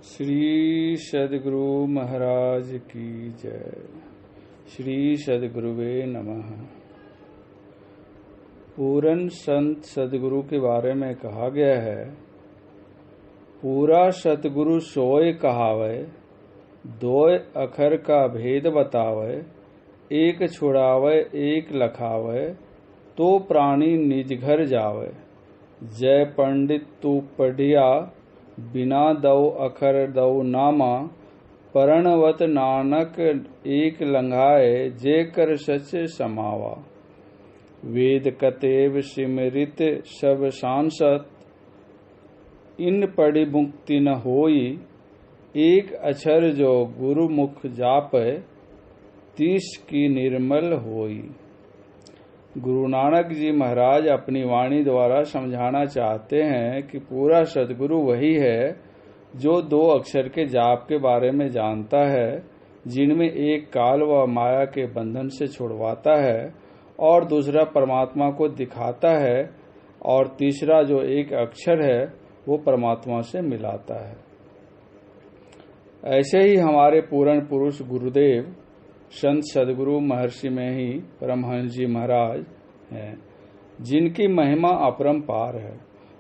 श्री सद्गुरु महाराज की जय। श्री सद्गुरुवे नमः। पूरन संत सद्गुरु के बारे में कहा गया है, पूरा सतगुरु सोय कहावे, दोय अखर का भेद बतावे, एक छुड़ावे एक लखावे, तो प्राणी निज घर जावे। जय पंडित तू पढ़िया, बिना दौ अखर दौ नामा, परणवत नानक एक लंघाए, जे कर सच समावा। वेद कतेव सिमरित सब सांसत, इन पढ़ी मुक्ति न होई, एक अक्षर जो गुरु मुख जापै, तीस की निर्मल होई। गुरु नानक जी महाराज अपनी वाणी द्वारा समझाना चाहते हैं कि पूरा सद्गुरु वही है जो दो अक्षर के जाप के बारे में जानता है, जिनमें एक काल व माया के बंधन से छुड़वाता है और दूसरा परमात्मा को दिखाता है, और तीसरा जो एक अक्षर है वो परमात्मा से मिलाता है। ऐसे ही हमारे पूर्ण पुरुष गुरुदेव संत सद्गुरु महर्षि में ही परमहंस जी महाराज हैं, जिनकी महिमा अपरंपार है।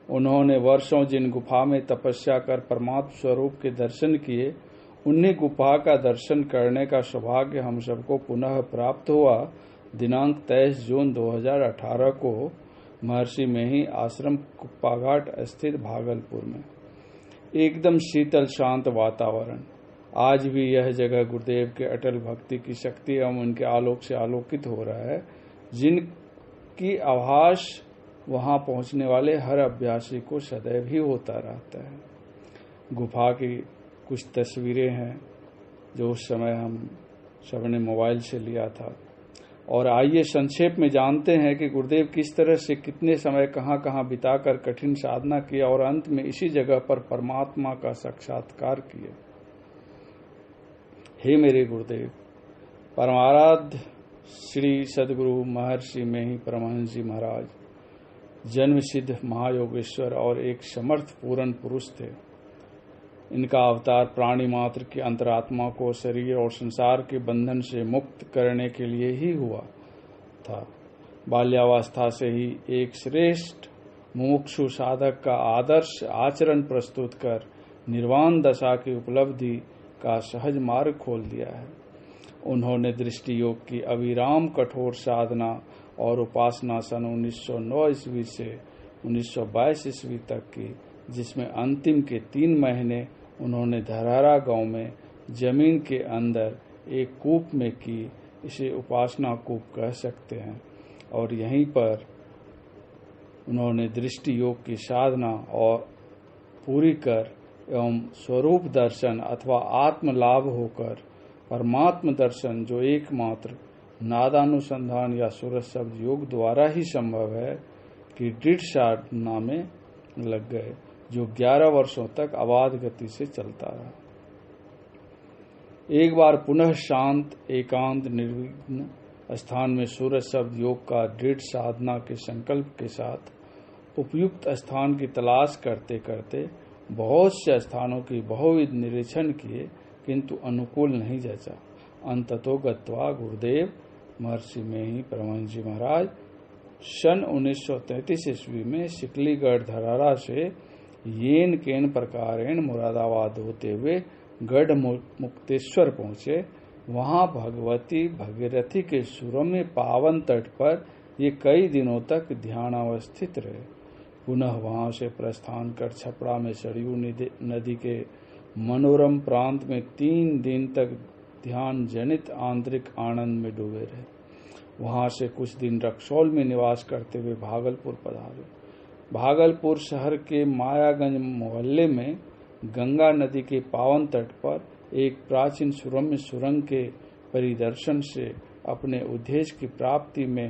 उन्होंने वर्षों जिन गुफा में तपस्या कर परमात्म स्वरूप के दर्शन किए, उन्हीं गुफा का दर्शन करने का सौभाग्य हम सबको पुनः प्राप्त हुआ। दिनांक 23 जून 2018 को महर्षि में ही आश्रम कुप्पाघाट स्थित भागलपुर में एकदम शीतल शांत वातावरण। आज भी यह जगह गुरुदेव के अटल भक्ति की शक्ति एवं उनके आलोक से आलोकित हो रहा है, जिनकी आभास वहां पहुंचने वाले हर अभ्यासी को सदैव ही होता रहता है। गुफा की कुछ तस्वीरें हैं जो उस समय हम सबने मोबाइल से लिया था, और आइए संक्षेप में जानते हैं कि गुरुदेव किस तरह से कितने समय कहां बिताकर कठिन साधना किया और अंत में इसी जगह पर परमात्मा का साक्षात्कार किया। हे मेरे गुरुदेव, परमाराध्य श्री सद्गुरु महर्षि में ही परमहंस जी महाराज जन्म सिद्ध महायोगेश्वर और एक समर्थ पूर्ण पुरुष थे। इनका अवतार प्राणी मात्र की अंतरात्मा को शरीर और संसार के बंधन से मुक्त करने के लिए ही हुआ था। बाल्यावस्था से ही एक श्रेष्ठ मुमुक्षु साधक का आदर्श आचरण प्रस्तुत कर निर्वाण दशा की उपलब्धि का सहज मार्ग खोल दिया है। उन्होंने दृष्टि योग की अविराम कठोर साधना और उपासना सन 1909 ईस्वी से 1922 ईस्वी तक की, जिसमें अंतिम के 3 महीने उन्होंने धरारा गांव में जमीन के अंदर एक कूप में की। इसे उपासना कूप कह सकते हैं, और यहीं पर उन्होंने दृष्टि योग की साधना और पूरी कर एवं स्वरूप दर्शन अथवा आत्म लाभ होकर परमात्म दर्शन, जो एकमात्र नादानुसंधान या सूरज शब्द योग द्वारा ही संभव है, कि दृढ़ साधना में लग गए, जो 11 वर्षों तक अबाध गति से चलता रहा। एक बार पुनः शांत एकांत निर्विघ्न स्थान में सूरज शब्द योग का दृढ़ साधना के संकल्प के साथ उपयुक्त स्थान की तलाश करते करते बहुत से स्थानों की बहुविध निरीक्षण किए, किंतु अनुकूल नहीं जचा। अंततो गत्वा गुरुदेव महर्षि में ही परमहंस जी महाराज सन 1933 ईस्वी में सिकलीगढ़ धरारा से येन केन प्रकारेण मुरादाबाद होते हुए गढ़ मुक्तेश्वर पहुंचे। वहां भगवती भगीरथी के सुरम्य पावन तट पर ये कई दिनों तक ध्यानावस्थित रहे। पुनः वहां से प्रस्थान कर छपड़ा में सरयू नदी के मनोरम प्रांत में 3 दिन तक ध्यान जनित आंतरिक आनंद में डूबे रहे। वहां से कुछ दिन रक्सौल में निवास करते हुए भागलपुर पधारे। भागलपुर शहर के मायागंज मोहल्ले में गंगा नदी के पावन तट पर एक प्राचीन सुरम्य सुरंग के परिदर्शन से अपने उद्देश्य की प्राप्ति में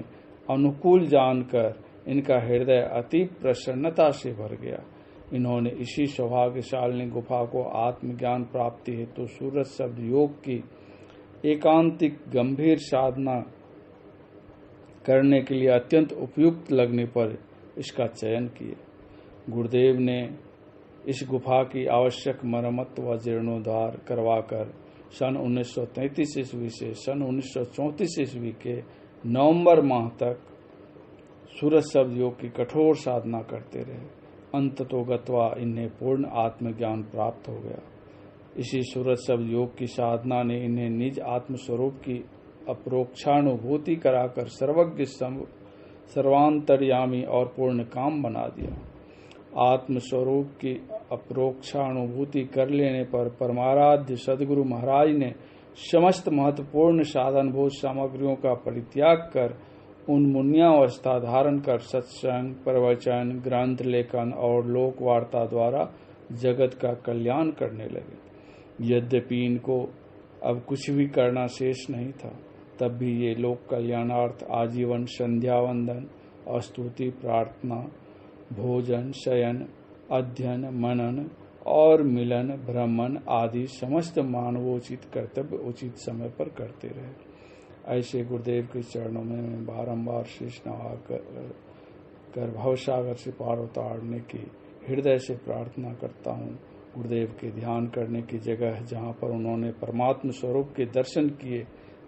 अनुकूल जानकर इनका हृदय अति प्रसन्नता से भर गया। इन्होंने इसी सौभाग्यशालिनी गुफा को आत्मज्ञान प्राप्ति हेतु सूरज शब्द योग की एकांतिक गंभीर साधना करने के लिए अत्यंत उपयुक्त लगने पर इसका चयन किए। गुरुदेव ने इस गुफा की आवश्यक मरम्मत व जीर्णोद्धार करवाकर सन 1933 ईस्वी से सन 1934 ईस्वी के नवंबर माह तक सूरज शब्द योग की कठोर साधना करते रहे। अंततोगत्वा इन्हें पूर्ण आत्मज्ञान प्राप्त हो गया। इसी सूरज शब्द योग की साधना ने इन्हें निज आत्मस्वरूप की अपरोक्षानुभूति कराकर सर्वज्ञ सर्वांतर्यामी और पूर्ण काम बना दिया। आत्मस्वरूप की अपरोक्षानुभूति कर लेने पर परमाराध्य सदगुरु महाराज ने समस्त महत्वपूर्ण साधनभूत सामग्रियों का परित्याग कर उन मुन्यावस्था धारण कर सत्संग, प्रवचन, ग्रंथ लेखन और लोक वार्ता द्वारा जगत का कल्याण करने लगे। यद्यपि इनको अब कुछ भी करना शेष नहीं था, तब भी ये लोक कल्याणार्थ आजीवन संध्या वंदन, स्तुति, प्रार्थना, भोजन, शयन, अध्ययन, मनन और मिलन, भ्रमण आदि समस्त मानवोचित कर्तव्य उचित समय पर करते रहे। ऐसे गुरुदेव के चरणों में मैं बारंबार शीश नवाकर भवसागर से पार उतारने की हृदय से प्रार्थना करता हूँ। गुरुदेव के ध्यान करने की जगह जहाँ पर उन्होंने परमात्म स्वरूप के दर्शन किए,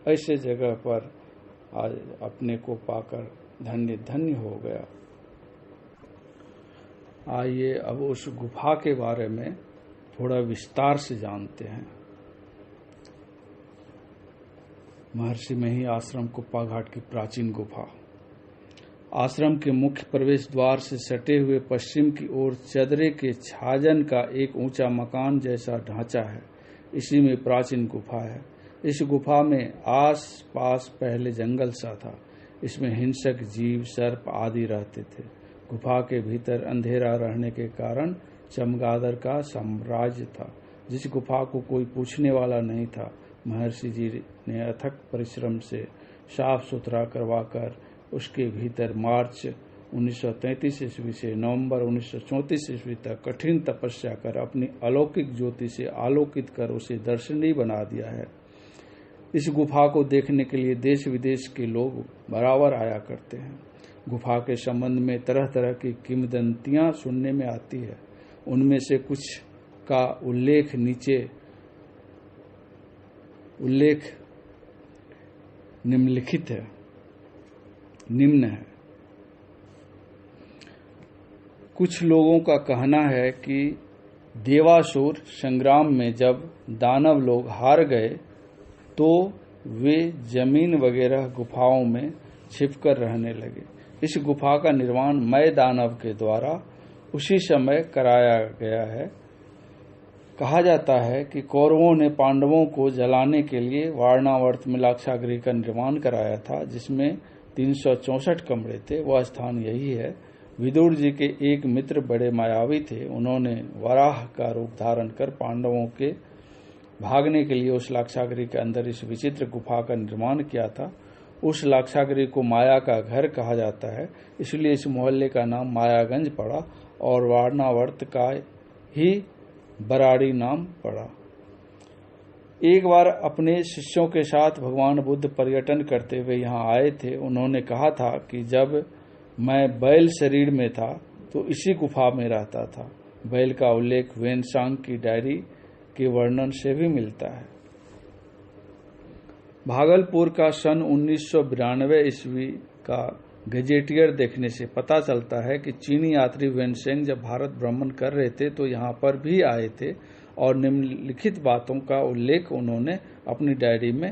ऐसे जगह पर आज अपने को पाकर धन्य धन्य हो गया। आइए अब उस गुफा के बारे में थोड़ा विस्तार से जानते हैं। महर्षि मही आश्रम कुप्पा घाट की प्राचीन गुफा। आश्रम के मुख्य प्रवेश द्वार से सटे हुए पश्चिम की ओर चदरे के छाजन का एक ऊंचा मकान जैसा ढांचा है। इसी में प्राचीन गुफा है। इस गुफा में आस पास पहले जंगल सा था। इसमें हिंसक जीव, सर्प आदि रहते थे। गुफा के भीतर अंधेरा रहने के कारण चमगादड़ का साम्राज्य था। जिस गुफा को कोई पूछने वाला नहीं था, महर्षि जी ने अथक परिश्रम से साफ सुथरा करवाकर उसके भीतर मार्च 1933 ईस्वी से नवंबर 1934 ईस्वी तक कठिन तपस्या कर अपनी अलौकिक ज्योति से आलोकित कर उसे दर्शनीय बना दिया है। इस गुफा को देखने के लिए देश विदेश के लोग बराबर आया करते हैं। गुफा के संबंध में तरह तरह की किंवदंतियां सुनने में आती है। उनमें से कुछ का उल्लेख निम्न है। कुछ लोगों का कहना है कि देवासुर संग्राम में जब दानव लोग हार गए तो वे जमीन वगैरह गुफाओं में छिपकर रहने लगे। इस गुफा का निर्माण मय दानव के द्वारा उसी समय कराया गया है। कहा जाता है कि कौरवों ने पांडवों को जलाने के लिए वारणावर्त में लाक्षागृह का निर्माण कराया था, जिसमें 364 कमरे थे। वह स्थान यही है। विदुर जी के एक मित्र बड़े मायावी थे। उन्होंने वराह का रूप धारण कर पांडवों के भागने के लिए उस लाक्षागृह के अंदर इस विचित्र गुफा का निर्माण किया था। उस लाक्षागृह को माया का घर कहा जाता है, इसलिए इस मोहल्ले का नाम मायागंज पड़ा और वारणावर्त का ही बराड़ी नाम पड़ा। एक बार अपने शिष्यों के साथ भगवान बुद्ध पर्यटन करते हुए यहाँ आए थे। उन्होंने कहा था कि जब मैं बैल शरीर में था तो इसी गुफा में रहता था। बैल का उल्लेख वेनसांग की डायरी के वर्णन से भी मिलता है। भागलपुर का सन 1992 ईस्वी का गजेटियर देखने से पता चलता है कि चीनी यात्री वेनसेंग जब भारत भ्रमण कर रहे थे तो यहाँ पर भी आए थे और निम्नलिखित बातों का उल्लेख उन्होंने अपनी डायरी में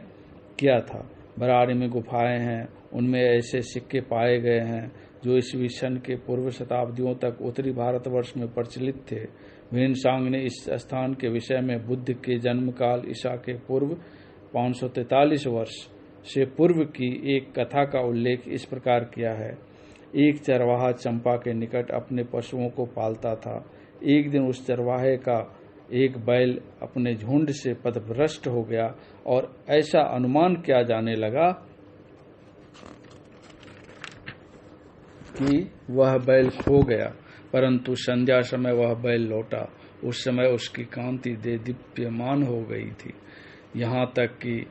किया था। बराड़ी में गुफाएं हैं, उनमें ऐसे सिक्के पाए गए हैं जो ईस्वी सन के पूर्व शताब्दियों तक उत्तरी भारतवर्ष में प्रचलित थे। वेनसांग ने इस स्थान के विषय में बुद्ध के जन्म काल ईसा के पूर्व 543 वर्ष से पूर्व की एक कथा का उल्लेख इस प्रकार किया है। एक चरवाहा चंपा के निकट अपने पशुओं को पालता था। एक दिन उस चरवाहे का एक बैल अपने झुंड से पथभ्रष्ट हो गया और ऐसा अनुमान किया जाने लगा कि वह बैल खो गया, परंतु संध्या समय वह बैल लौटा। उस समय उसकी कांति दीप्यमान हो गई थी, यहाँ तक कि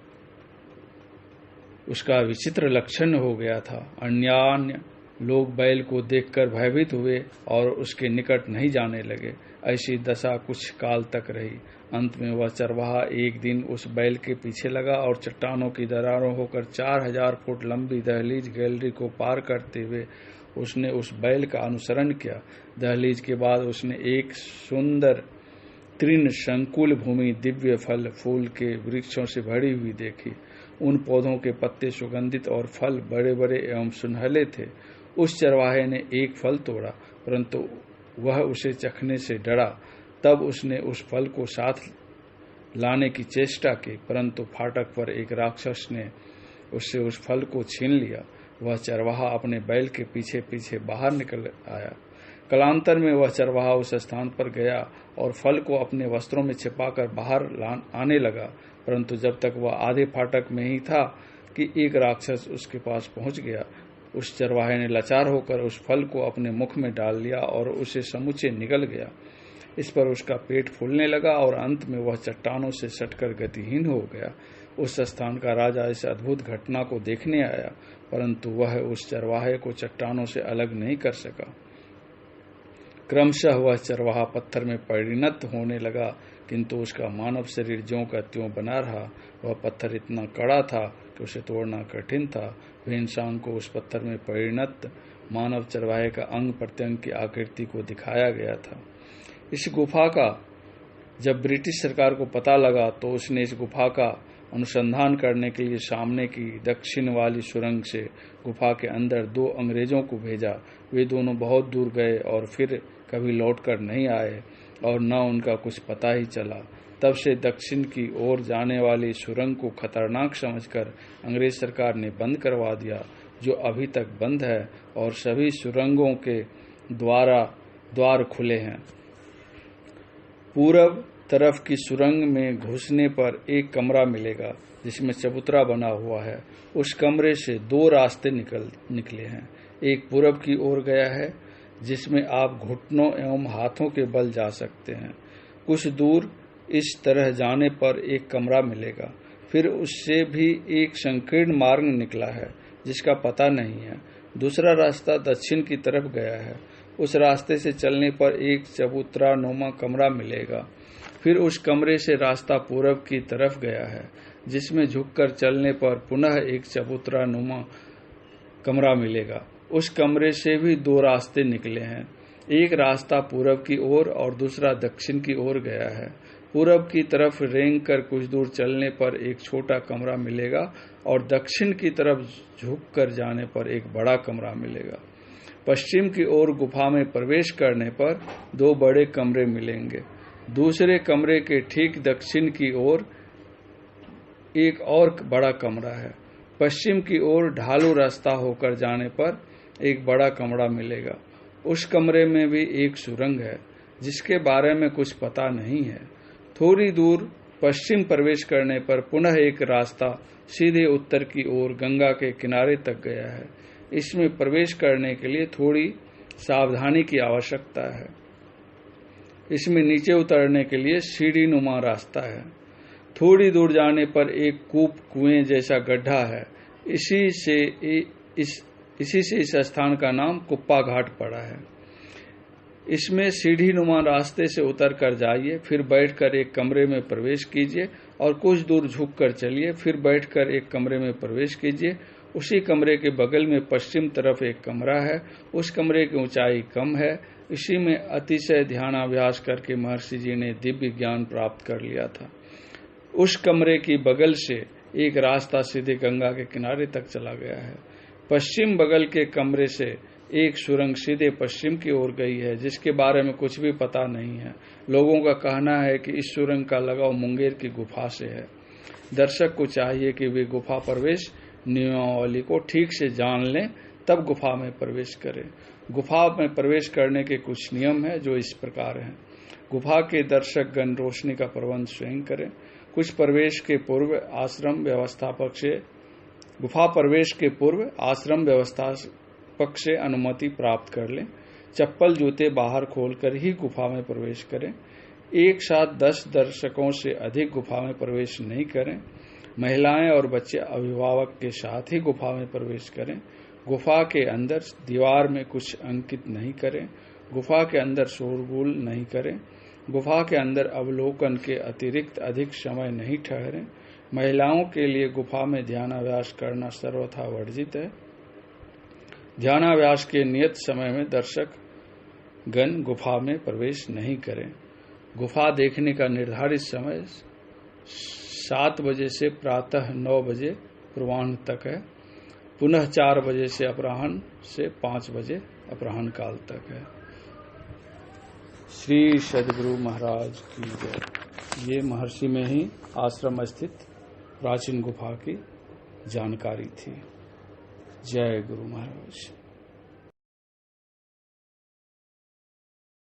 उसका विचित्र लक्षण हो गया था। अन्य लोग बैल को देखकर भयभीत हुए और उसके निकट नहीं जाने लगे। ऐसी दशा कुछ काल तक रही। अंत में वह चरवाहा एक दिन उस बैल के पीछे लगा और चट्टानों की दरारों होकर 4000 फुट लंबी दहलीज गैलरी को पार करते हुए उसने उस बैल का अनुसरण किया। दहलीज के बाद उसने एक सुंदर तृण संकुल भूमि दिव्य फल फूल के वृक्षों से भरी हुई देखी। उन पौधों के पत्ते सुगंधित और फल बड़े बड़े एवं सुनहले थे। उस चरवाहे ने एक फल तोड़ा, परंतु वह उसे चखने से डरा। तब उसने उस फल को साथ लाने की चेष्टा की, परंतु फाटक पर एक राक्षस ने उससे उस फल को छीन लिया। वह चरवाहा अपने बैल के पीछे पीछे बाहर निकल आया। कालांतर में वह चरवाहा उस स्थान पर गया और फल को अपने वस्त्रों में छिपाकर बाहर आने लगा, परंतु जब तक वह आधे फाटक में ही था कि एक राक्षस उसके पास पहुंच गया। उस चरवाहे ने लाचार होकर उस फल को अपने मुख में डाल लिया और उसे समुचे निगल गया। इस पर उसका पेट फूलने लगा और अंत में वह चट्टानों से सटकर गतिहीन हो गया। उस स्थान का राजा इस अद्भुत घटना को देखने आया, परंतु वह उस चरवाहे को चट्टानों से अलग नहीं कर सका। क्रमशः वह चरवाहा पत्थर में परिणत होने लगा, किंतु उसका मानव शरीर ज्यों का त्यों बना रहा। वह पत्थर इतना कड़ा था कि उसे तोड़ना कठिन था। वह इंसान को उस पत्थर में परिणत मानव चरवाहे का अंग प्रत्यंग की आकृति को दिखाया गया था। इस गुफा का जब ब्रिटिश सरकार को पता लगा तो उसने इस गुफा का अनुसंधान करने के लिए सामने की दक्षिण वाली सुरंग से गुफा के अंदर 2 अंग्रेजों को भेजा। वे दोनों बहुत दूर गए और फिर कभी लौटकर नहीं आए और न उनका कुछ पता ही चला। तब से दक्षिण की ओर जाने वाली सुरंग को खतरनाक समझकर अंग्रेज सरकार ने बंद करवा दिया, जो अभी तक बंद है, और सभी सुरंगों के द्वार खुले हैं। पूरब तरफ की सुरंग में घुसने पर एक कमरा मिलेगा जिसमें चबूतरा बना हुआ है। उस कमरे से 2 रास्ते निकले हैं। एक पूरब की ओर गया है, जिसमें आप घुटनों एवं हाथों के बल जा सकते हैं। कुछ दूर इस तरह जाने पर एक कमरा मिलेगा। फिर उससे भी एक संकीर्ण मार्ग निकला है जिसका पता नहीं है। दूसरा रास्ता दक्षिण की तरफ गया है। उस रास्ते से चलने पर एक चबूतरा नुमा कमरा मिलेगा। फिर उस कमरे से रास्ता पूरब की तरफ गया है, जिसमें झुककर चलने पर पुनः एक चबूतरा नुमा कमरा मिलेगा। उस कमरे से भी 2 रास्ते निकले हैं। एक रास्ता पूरब की ओर और दूसरा दक्षिण की ओर गया है। पूरब की तरफ रेंग कर कुछ दूर चलने पर एक छोटा कमरा मिलेगा और दक्षिण की तरफ झुककर जाने पर एक बड़ा कमरा मिलेगा। पश्चिम की ओर गुफा में प्रवेश करने पर 2 बड़े कमरे मिलेंगे। दूसरे कमरे के ठीक दक्षिण की ओर एक और बड़ा कमरा है। पश्चिम की ओर ढालू रास्ता होकर जाने पर एक बड़ा कमरा मिलेगा। उस कमरे में भी एक सुरंग है जिसके बारे में कुछ पता नहीं है। थोड़ी दूर पश्चिम प्रवेश करने पर पुनः एक रास्ता सीधे उत्तर की ओर गंगा के किनारे तक गया है। इसमें प्रवेश करने के लिए थोड़ी सावधानी की आवश्यकता है। इसमें नीचे उतरने के लिए सीढ़ी नुमा रास्ता है। थोड़ी दूर जाने पर एक कुएं जैसा गड्ढा है। इसी से इस स्थान का नाम कुप्पा घाट पड़ा है। इसमें सीढ़ी नुमा रास्ते से उतर कर जाइए, फिर बैठकर एक कमरे में प्रवेश कीजिए और कुछ दूर झुक कर चलिए, फिर बैठकर एक कमरे में प्रवेश कीजिए। उसी कमरे के बगल में पश्चिम तरफ एक कमरा है। उस कमरे की ऊंचाई कम है। इसी में अतिशय ध्यानाभ्यास करके महर्षि जी ने दिव्य ज्ञान प्राप्त कर लिया था। उस कमरे की बगल से एक रास्ता सीधे गंगा के किनारे तक चला गया है। पश्चिम बगल के कमरे से एक सुरंग सीधे पश्चिम की ओर गई है, जिसके बारे में कुछ भी पता नहीं है। लोगों का कहना है कि इस सुरंग का लगाव मुंगेर की गुफा से है। दर्शक को चाहिए कि वे गुफा प्रवेश नियमावली को ठीक से जान लें, तब गुफा में प्रवेश करें। गुफा में प्रवेश करने के कुछ नियम हैं जो इस प्रकार हैं। गुफा के दर्शक गण रोशनी का प्रबंध स्वयं करें। कुछ प्रवेश के पूर्व आश्रम व्यवस्थापक से गुफा प्रवेश के पूर्व आश्रम व्यवस्थापक से अनुमति प्राप्त कर लें। चप्पल जूते बाहर खोलकर ही गुफा में प्रवेश करें। एक साथ 10 दर्शकों से अधिक गुफा में प्रवेश नहीं करें। महिलाएं और बच्चे अभिभावक के साथ ही गुफा में प्रवेश करें। गुफा के अंदर दीवार में कुछ अंकित नहीं करें। गुफा के अंदर शोरगुल नहीं करें। गुफा के अंदर अवलोकन के अतिरिक्त अधिक समय नहीं ठहरें। महिलाओं के लिए गुफा में ध्यानाभ्यास करना सर्वथा वर्जित है। ध्यानाभ्यास के नियत समय में दर्शक गण गुफा में प्रवेश नहीं करें। गुफा देखने का निर्धारित समय 7 बजे से प्रातः 9 बजे पूर्वाह्न तक है। पुनः 4 बजे से अपराह्न से 5 बजे अपराह्न काल तक है। श्री सद्गुरु महाराज की जय। ये महर्षि में ही आश्रम स्थित प्राचीन गुफा की जानकारी थी। जय गुरु महाराज।